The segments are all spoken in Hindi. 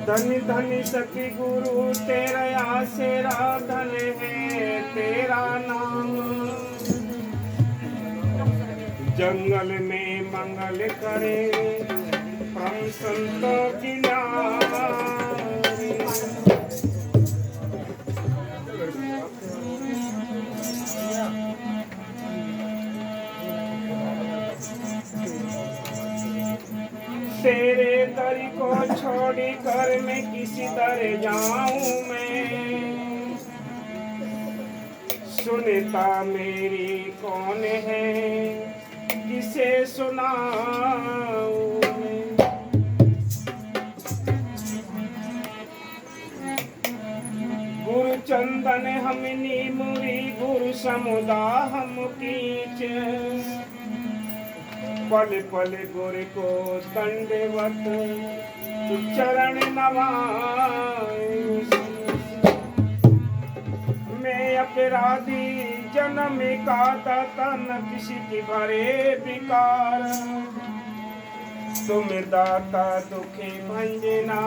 धनी धनी सखी गुरु तेरा आसेरा धन है तेरा नाम। जंगल में मंगल करे परम संतों की नारी। तेरे दर को छोड़ी कर मैं किसी दर जाऊं मैं। सुनता मेरी कौन है किसे सुनाऊं मैं। गुरु चंदन हमनी मुरी गुरु समुदा हम कीच। पल पल गुरु को दंडवत चरण नवाऊं। मैं अपराधी जन्म का दाता न किसी की भरे विकार। तुम दाता दुखी भंजना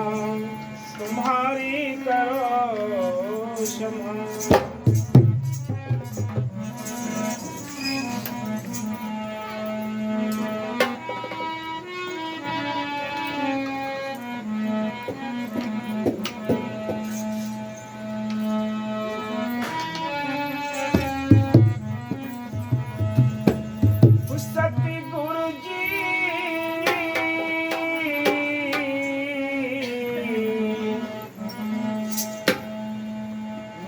तुम्हारी करो क्षमा।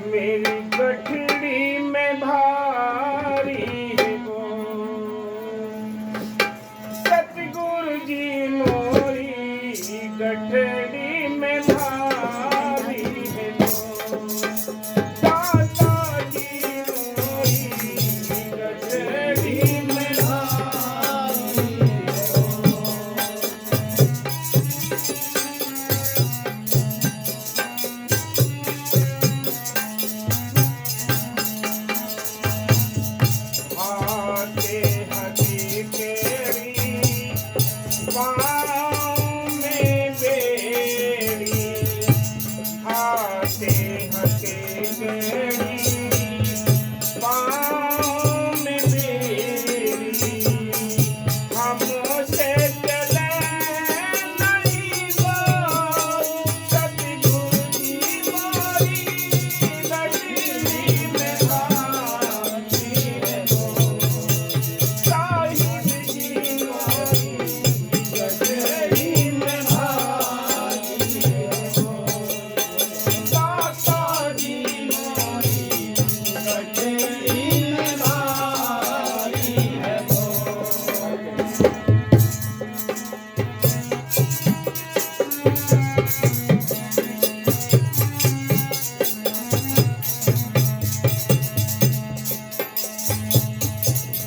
मेरी गठड़ी में भारी है वो सतगुरु जी मोरी गठड़ी में भारी है वो। दाता जी मोरी गठड़ी में भारी है वो। पाँव में बेड़ी हाथे हथे बेड़ी पाँव में बेड़ी। हमसे चले नहीं वो सतगुरु जी मोरी गठड़ी में भारी है वो। साहिब जी मोरी गठड़ी में भारी है वो। दाता जी मोरी गठड़ी में भारी है वो।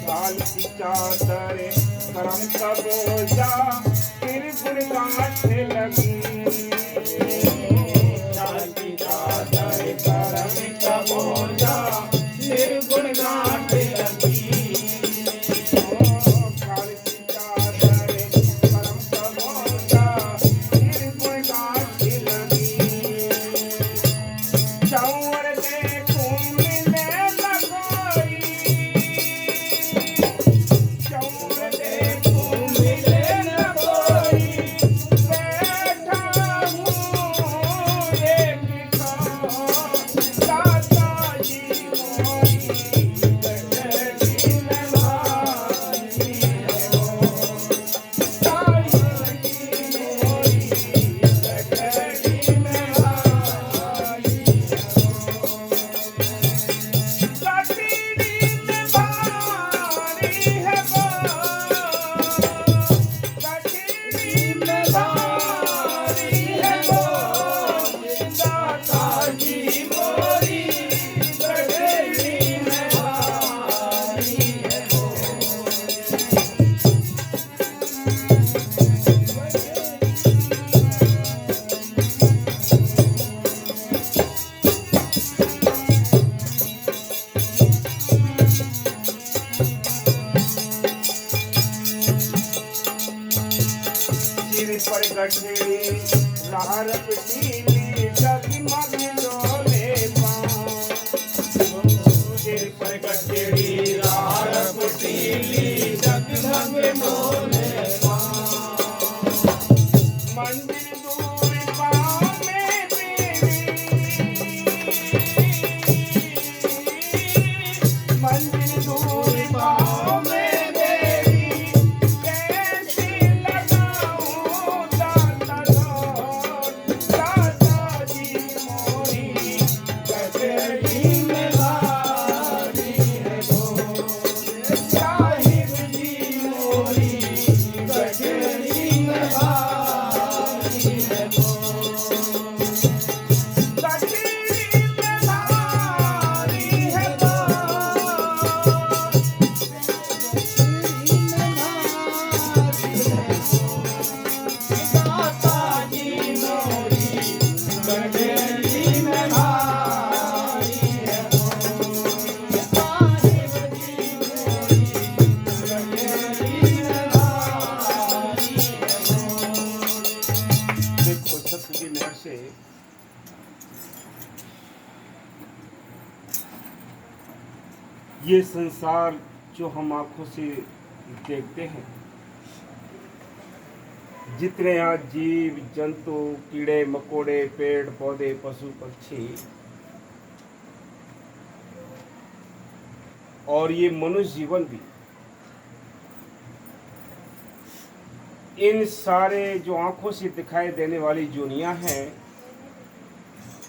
लाल की चादर करम का बोझा फिर गुरगांठ लगी। लाल की चादर करम का बोझा फिर गुरगांठ लगी। लाल की चादर करम का बोझा फिर गुरगांठ लगी। चौर देखूं मिले न कोई चौर देखूं मिले न कोई। कटरी लार पटीली जगमग डोले पाँव। सिर पर कटरी लार पटीली जगमग डोले पाँव। मंदिर दूर पाँव में देवी, मंदिर दूर पाँव में देवी, कैसे लगाऊं दाता लोट, दाता जी मोरी कचहरी में भारी है भोग। साहिब जी मोरी कचहरी में भारी है भोग। कचहरी में भारी है देखो सत्य की लहर से ये संसार जो हम आंखों से देखते हैं, जितने यहाँ जीव जंतु कीड़े मकोड़े पेड़ पौधे पशु पक्षी और ये मनुष्य जीवन भी, इन सारे जो आंखों से दिखाई देने वाली दुनिया हैं,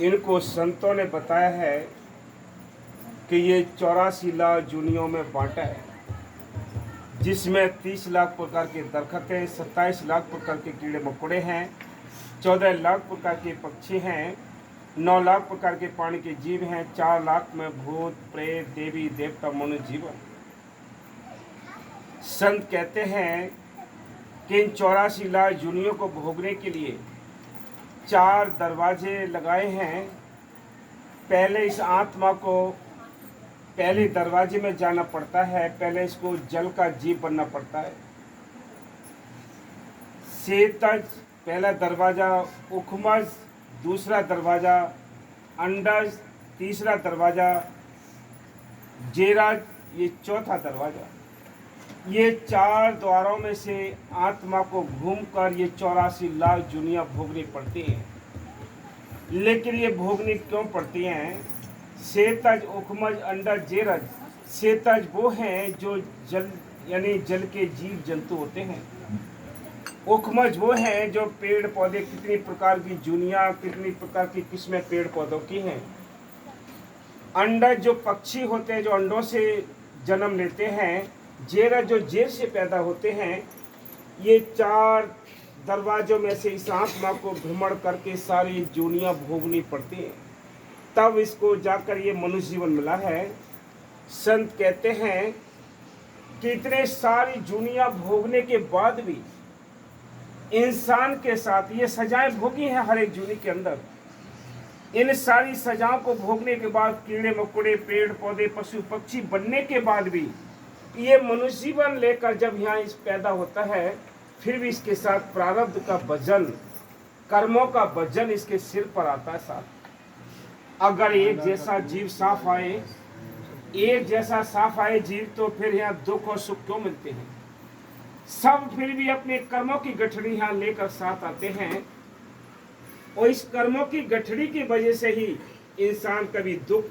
इनको संतों ने बताया है कि ये 84 लाख दुनियाओं में बांटा है, जिसमें 30 लाख प्रकार के दरख्त हैं, 27 लाख प्रकार के कीड़े मकोड़े हैं, 14 लाख प्रकार के पक्षी हैं, 9 लाख प्रकार के पानी के जीव हैं, 4 लाख में भूत प्रेत देवी देवता मनुष्य जीवन। संत कहते हैं कि इन 84 लाख दुनियाओं को भोगने के लिए 4 दरवाजे लगाए हैं। पहले इस आत्मा को पहले दरवाजे में जाना पड़ता है, पहले इसको जल का जीव बनना पड़ता है। सेतज पहला दरवाजा, उखमज दूसरा दरवाजा, अंडज तीसरा दरवाजा, जेराज ये चौथा दरवाजा। ये 4 द्वारों में से आत्मा को घूमकर ये 84 लाख दुनिया भोगनी पड़ती हैं। लेकिन ये भोगनी क्यों पड़ती हैं? सेतज उखमज अंडज जेरज। सेतज वो हैं जो जल यानी जल के जीव जंतु होते हैं। उखमज वो हैं जो पेड़ पौधे, कितनी प्रकार की दुनिया, कितनी प्रकार की किस्में पेड़ पौधों की हैं। अंडज जो पक्षी होते हैं, जो अंडों से जन्म लेते हैं। जेरज जो जेर से पैदा होते हैं। ये 4 दरवाजों में से इस आत्मा को भ्रमण करके सारी दुनिया भोगनी पड़ती है, तब इसको जाकर ये मनुष्य जीवन मिला है। संत कहते हैं कि इतने सारी दुनिया भोगने के बाद भी इंसान के साथ ये सजाएं भोगी हैं हर एक जूनी के अंदर। इन सारी सजाओं को भोगने के बाद, कीड़े मकोड़े पेड़ पौधे पशु पक्षी बनने के बाद भी ये मनुष्य जीवन लेकर जब यहाँ इस पैदा होता है, फिर भी इसके साथ प्रारब्ध का वजन, कर्मों का वजन इसके सिर पर आता है साथ। अगर एक जैसा जीव साफ आए, एक जैसा साफ आए जीव, तो फिर यहाँ दुख और सुख क्यों मिलते हैं? सब फिर भी अपने कर्मों की गठरी यहाँ लेकर साथ आते हैं, और इस कर्मों की गठरी की वजह से ही इंसान कभी दुख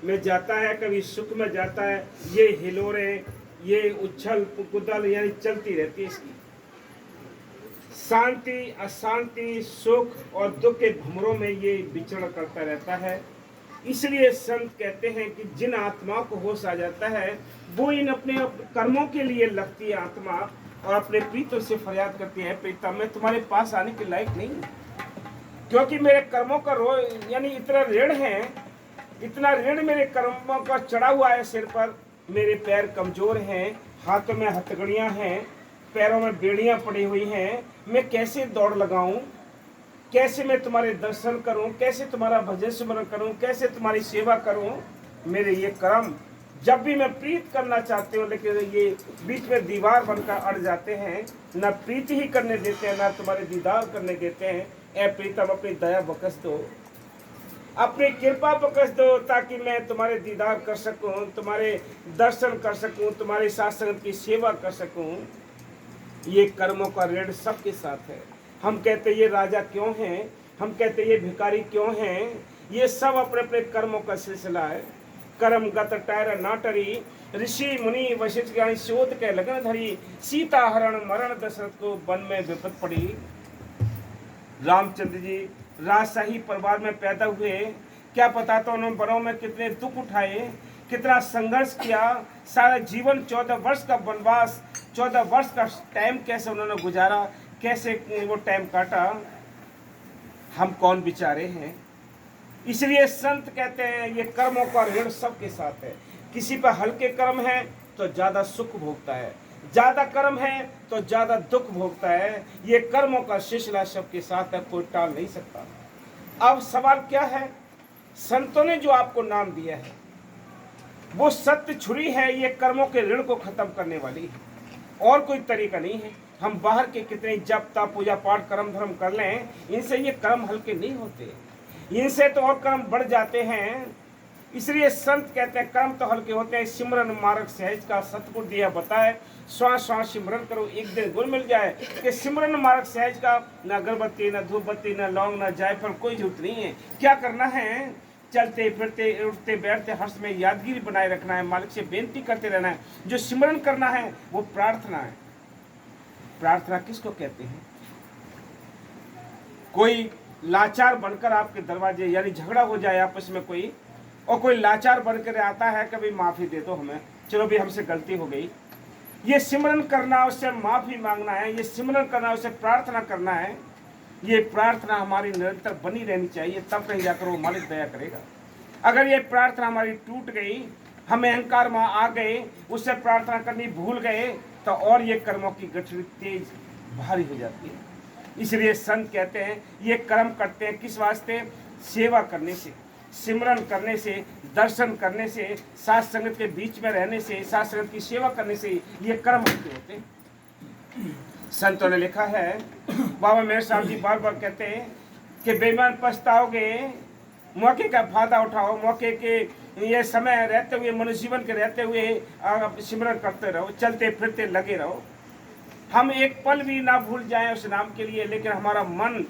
में जाता है, कभी सुख में जाता है। ये हिलोरे, ये उछल कुदल यानी चलती रहती है इसकी। शांति अशांति सुख और दुख के भंवरों में ये विचरण करता रहता है। इसलिए संत कहते हैं कि जिन आत्माओं को होश आ जाता है, वो इन अपने कर्मों के लिए लगती है आत्मा, और अपने प्रीतों से फरियाद करती है, प्रीतम मैं तुम्हारे पास आने के लायक नहीं, क्योंकि मेरे कर्मों का यानी इतना ऋण है, इतना ऋण मेरे कर्मों का चढ़ा हुआ है सिर पर। मेरे पैर कमजोर हैं, हाथों में हथकड़ियाँ हैं, पैरों में बेड़ियाँ पड़ी हुई हैं। मैं कैसे दौड़ लगाऊं, कैसे मैं तुम्हारे दर्शन करूं, कैसे तुम्हारा भजन स्मरण करूं, कैसे तुम्हारी सेवा करूं? मेरे ये कर्म जब भी मैं प्रीत करना चाहती हूँ, लेकिन ये बीच में दीवार बनकर अड़ जाते हैं, न प्रीति ही करने देते हैं, ना तुम्हारे दीदार करने देते हैं। ए प्रीतम, अपनी दया बख्श दो, अपनी कृपा बख्श दो, ताकि मैं तुम्हारे दीदार कर सकूं, तुम्हारे दर्शन कर सकूं, तुम्हारे साथ संगत की सेवा कर सकूं। ये कर्मों का ऋण सबके साथ है। हम कहते ये राजा क्यों हैं, हम कहते ये भिखारी क्यों हैं, ये सब अपने अपने कर्मों का सिलसिला है। कर्म गत टैर नाटरी, ऋषि मुनि वशिष्ठ ज्ञानी शोध के लगन धरी, सीता हरण मरण दशरथ को वन में विपद पड़ी। रामचंद्र जी राजशाही परिवार में पैदा हुए, क्या पता तो उन्होंने वनों में कितने दुख उठाए, कितना संघर्ष किया, सारा जीवन 14 वर्ष का वनवास, 14 वर्ष का टाइम कैसे उन्होंने गुजारा, कैसे वो टाइम काटा। हम कौन बेचारे हैं। इसलिए संत कहते हैं ये कर्मों का ऋण सबके साथ है। किसी पर हल्के कर्म है तो ज्यादा सुख भोगता है, ज्यादा कर्म है तो ज्यादा दुख भोगता है। ये कर्मों का सिलसिला सबके साथ है, कोई टाल नहीं सकता। अब सवाल क्या है, संतों ने जो आपको नाम दिया है वो सत्य छुरी है, ये कर्मों के ऋण को खत्म करने वाली है, और कोई तरीका नहीं है। हम बाहर के कितने जप तप पूजा पाठ कर्म धर्म कर लें, इनसे ये कर्म हल्के नहीं होते, इनसे तो और कर्म बढ़ जाते हैं। इसलिए संत कहते हैं कर्म तो हल्के होते हैं, सिमरन मार्ग सहज का सतगुरु दिया बताए, श्वास श्वास सिमरन करो एक दिन गुण मिल जाए। कि सिमरन मार्ग सहज का न अगरबत्ती न धूप बत्ती न लौंग न जायफल कोई जरूरत नहीं है। क्या करना है, चलते फिरते उठते बैठते हर्ष में यादगिरी बनाए रखना है, मालिक से बेनती करते रहना है। जो सिमरन करना है वो प्रार्थना है। प्रार्थना किसको कहते हैं, कोई लाचार बनकर आपके दरवाजे, यानी झगड़ा हो जाए आपस में कोई, और कोई लाचार बनकर आता है कभी माफी दे दो हमें, चलो भी हमसे गलती हो गई। ये सिमरन करना, उससे माफी मांगना है, ये सिमरन करना, उससे प्रार्थना करना है। ये प्रार्थना हमारी निरंतर बनी रहनी चाहिए, तब कहीं जाकर वो मालिक दया करेगा। अगर ये प्रार्थना हमारी टूट गई, हमें अहंकार में आ गए, उससे प्रार्थना करनी भूल गए, तो और ये कर्मों की गठरी तेज भारी हो जाती है। इसलिए संत कहते हैं ये कर्म करते हैं किस वास्ते, सेवा करने से, सिमरन करने से, दर्शन करने से, साथ संगत के बीच में रहने से, साथ संगत की सेवा करने से ये कर्म होते हैं। संतों ने लिखा है, बाबा मेहर साहब जी बार बार कहते हैं कि बेईमान पछताओगे, मौके का फायदा उठाओ, मौके के ये समय रहते हुए, मनुष्य जीवन के रहते हुए आप सिमरन करते रहो, चलते फिरते लगे रहो। हम एक पल भी ना भूल जाएं उस नाम के लिए, लेकिन हमारा मन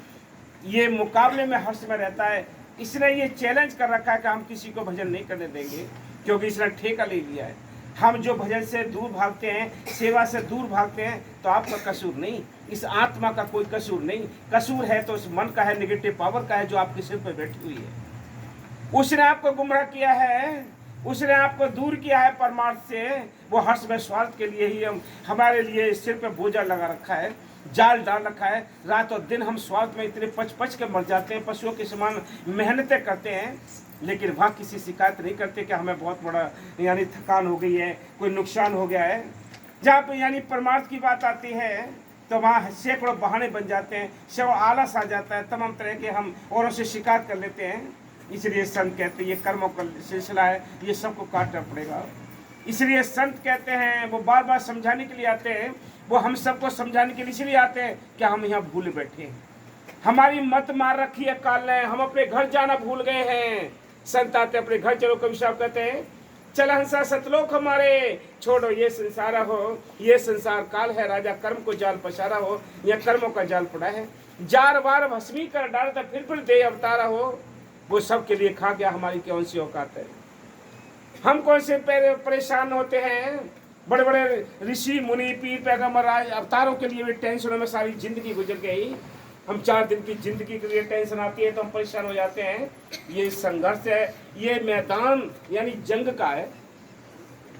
ये मुकाबले में हर्ष में रहता है। इसने ये चैलेंज कर रखा है कि हम किसी को भजन नहीं करने देंगे, क्योंकि इसने ठेका ले लिया है। हम जो भजन से दूर भागते हैं, सेवा से दूर भागते हैं, तो आपका कसूर नहीं, इस आत्मा का कोई कसूर नहीं। कसूर है तो उस मन का है, नेगेटिव पावर का है जो आपके सिर पर बैठी हुई है। उसने आपको गुमराह किया है, उसने आपको दूर किया है परमार्थ से। वो हर्ष में स्वार्थ के लिए ही हमारे लिए सिर पे बोझा लगा रखा है, जाल डाल रखा है। रात और दिन हम स्वार्थ में इतने पच पच के मर जाते हैं, पशुओं के समान मेहनतें करते हैं, लेकिन वहाँ किसी शिकायत नहीं करते कि हमें बहुत बड़ा यानी थकान हो गई है, कोई नुकसान हो गया है। जहाँ पे यानी परमार्थ की बात आती है तो वहाँ सैकड़ों बहाने बन जाते हैं, सैकड़ों आलस आ जाता है, तमाम तरह के हम औरों से शिकायत कर लेते हैं। इसलिए संत कहते हैं ये कर्मों का सिलसिला है, ये सबको काटना पड़ेगा। इसलिए संत कहते हैं, वो बार बार समझाने के लिए आते हैं, वो हम सबको समझाने के लिए इसलिए आते हैं कि हम यहाँ भूल बैठे हैं, हमारी मत मार रखी है काल ने, हम अपने घर जाना भूल गए हैं। संत आते अपने घर चलो, कवि साहब कहते हैं चल हंसा सतलोक हमारे, छोड़ो ये संसार हो, ये संसार काल है, राजा कर्म को जाल पसारा हो, या कर्मों का जाल पड़ा है, जार बार भस्मी कर डालता फिर दे अवतारा हो। वो सब के लिए खा गया, हमारी कौन सी औकात है। हम कौन से परेशान होते हैं, बड़े बड़े ऋषि मुनि पीर पैगंबर अवतारों के लिए भी टेंशनों में सारी जिंदगी गुजर गई। हम 4 दिन की जिंदगी के लिए टेंशन आती है तो हम परेशान हो जाते हैं। ये संघर्ष है, ये मैदान यानी जंग का है।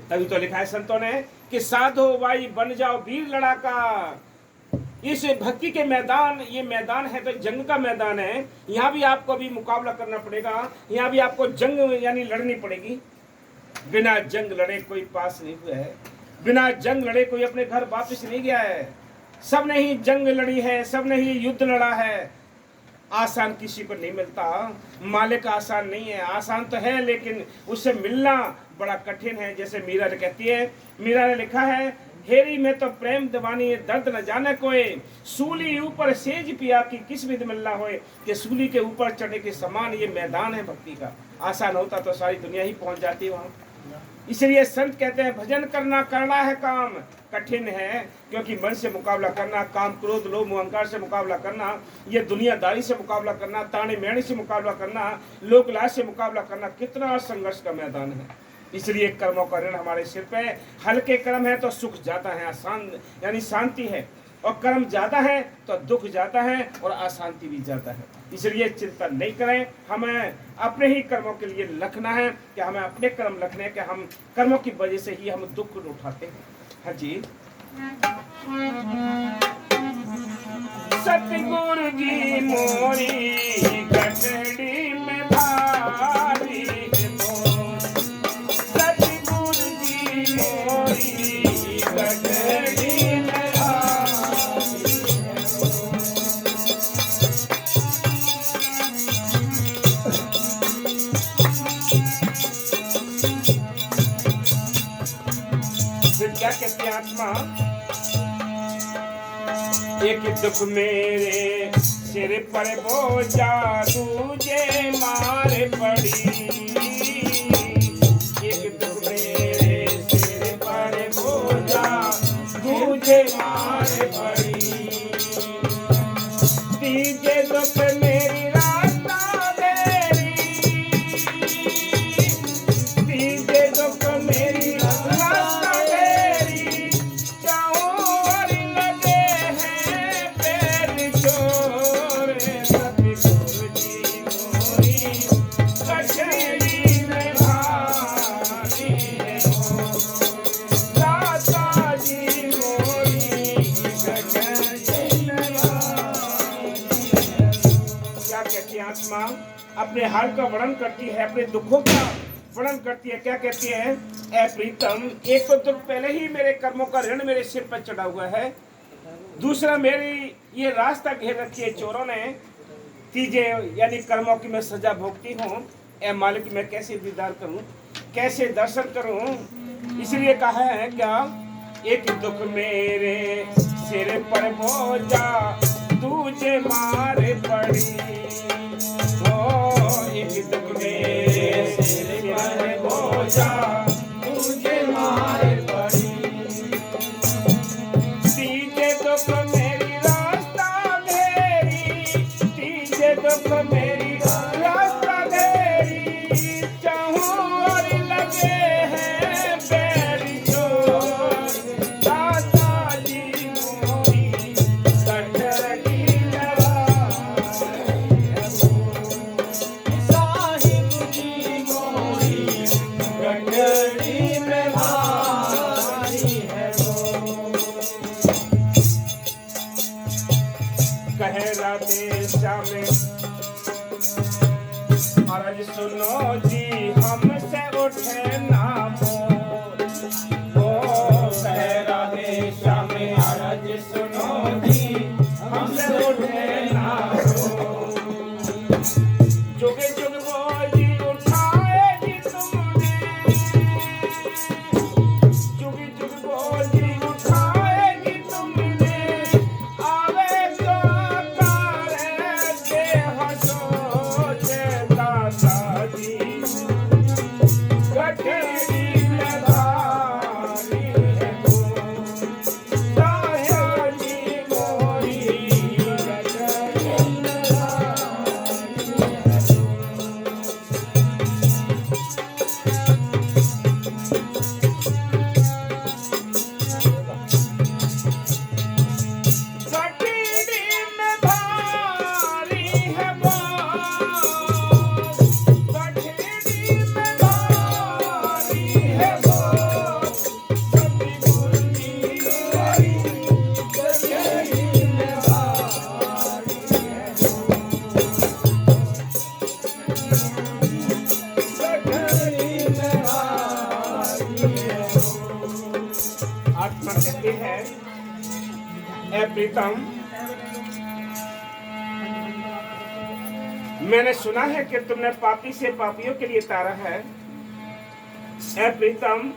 तभी तो लिखा है संतों ने कि साधो भाई बन जाओ वीर लड़ाका। इस भक्ति के मैदान, ये मैदान है तो जंग का मैदान है। यहाँ भी आपको भी मुकाबला करना पड़ेगा, यहाँ भी आपको जंग यानी लड़नी पड़ेगी। बिना जंग लड़े कोई पास नहीं हुआ है, बिना जंग लड़े कोई अपने घर वापस नहीं गया है। सब ने ही जंग लड़ी है, सब ने ही युद्ध लड़ा है। आसान किसी को नहीं मिलता। मालिक आसान नहीं है, आसान तो है लेकिन उससे मिलना बड़ा कठिन है। जैसे मीरा ने कहती है, मीरा ने लिखा है, हेरी में तो प्रेम दीवानी दर्द न जाने कोई, सूली ऊपर सेज पिया की किस विध मिलना होए। कि सूली के ऊपर चढ़ने के समान ये मैदान है भक्ति का। आसान होता तो सारी दुनिया ही पहुंच जाती वहां। इसलिए संत कहते हैं, भजन करना करना है काम कठिन है, क्योंकि मन से मुकाबला करना, काम क्रोध लोभ अहंकार से मुकाबला करना, ये दुनियादारी से मुकाबला करना, ताने मेहने से मुकाबला करना, लोक लाज से मुकाबला करना, कितना संघर्ष का मैदान है। इसलिए कर्मों का ऋण हमारे सिर पे। हल्के कर्म है तो सुख जाता है, आसान यानी शांति है, और कर्म ज्यादा है तो दुख जाता है और अशांति भी जाता है। इसलिए चिंता नहीं करें, हमें अपने ही कर्मों के लिए लखना है कि हमें अपने कर्म लखने हैं, कि हम कर्मों की वजह से ही हम दुख उठाते हैं। हाँ जी। सतगुरु जी मोरी गठड़ी में भारी, सतगुरु जी मोरी गठड़ी में क्या कहती है आत्मा, एक दुख मेरे सिर पर बोझा तुझे मार पड़ी, एक दुख मेरे सिर पर बोझा तुझे मार पड़ी, तीजे दुख मेरी रास्ता मेरी, तीजे दुख मेरी रास्ता मेरी, चाहों लगे हैं पैर छोड़े, सतगुरु जी मोरी गठड़ी में भारी है वो, दाता जी मोरी गठड़ी में भारी है। क्या कहती है आत्मा, अपने हाल का वर्णन करती है, अपने दुखों का वर्णन करती है। क्या कहती है, ऐ प्रीतम, एक तो दुख पहले ही मेरे कर्मों का ऋण मेरे सिर पर चढ़ा हुआ है, दूसरा मेरी ये रास्ता घेर रखी है चोरों ने, तीजे यानी कर्मों की मैं सजा भोगती हूँ। ऐ मालिक, मैं कैसे दीदार करूँ, कैसे दर्शन करूँ। इसलिए कहा है क्या, एक दुख मेरे सिर पर बोझा तुझे मार पड़ी, ओ एक दुख मेरे सिर पर बोझा तुझे मार पड़ी, तीजे दुख मेरी रास्ता घेरी, तीजे दुख मेरी रास्ता घेरी, चाहूं और लगे हैं बैरी चोर, दाता जी मोरी गठड़ी साहिब जी मोरी गठड़ी में भारी है वो। कहे राधे श्याम महाराज सुनो जी, हमसे उठे ना मोर, ओ कहे राधे श्याम महाराज सुनो जी, हमसे उठे ना मोर, जुगे जुग वो जी उठाएगी तुमने, जुगे जुग वो जी उठाएगी तुमने, आवे तो तारे के हंसो जे दाता जी गठड़ी में भारी है वो, दाया जी मोरी गठड़ी में भारी है गठड़ी में भारी है वो, गठड़ी में भारी है वो, सतगुरु जी मोरी गठड़ी में भारी है वो, गठड़ी में भारी है वो। आत्मा कहते हैं, ऐ प्रीतम, मैंने सुना है कि तुमने पापी से पापियों के लिए तारा है। ऐ प्रीतम,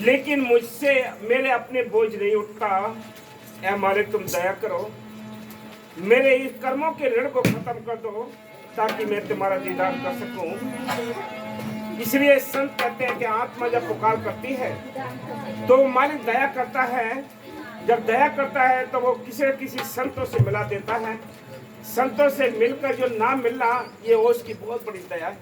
लेकिन मुझसे मेरे अपने बोझ नहीं उठता। ऐ मालिक, तुम दया करो, मेरे इस कर्मों के ऋण को खत्म कर दो ताकि मैं तुम्हारा दीदार कर सकूं। इसलिए संत कहते हैं कि आत्मा जब पुकार करती है तो मालिक दया करता है। जब दया करता है तो वो किसी न किसी संतों से मिला देता है। संतों से मिलकर जो नाम मिलना, ये उसकी बहुत बड़ी दया है।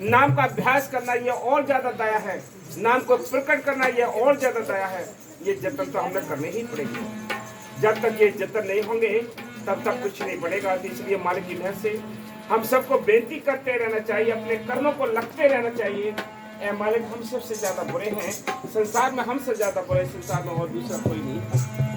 नाम का अभ्यास करना, ये और ज्यादा दया है। नाम को प्रकट करना, ये और ज्यादा दया है। ये जतन तो हमें करने ही पड़ेंगे। जब तक ये जतन नहीं होंगे तब तक कुछ नहीं बढ़ेगा। इसलिए मालिक की मेहर से हम सबको बेनती करते रहना चाहिए, अपने कर्मों को लगते रहना चाहिए। ऐ मालिक, हम सबसे ज्यादा बुरे हैं संसार में, हमसे ज्यादा बुरे संसार में और दूसरा कोई नहीं।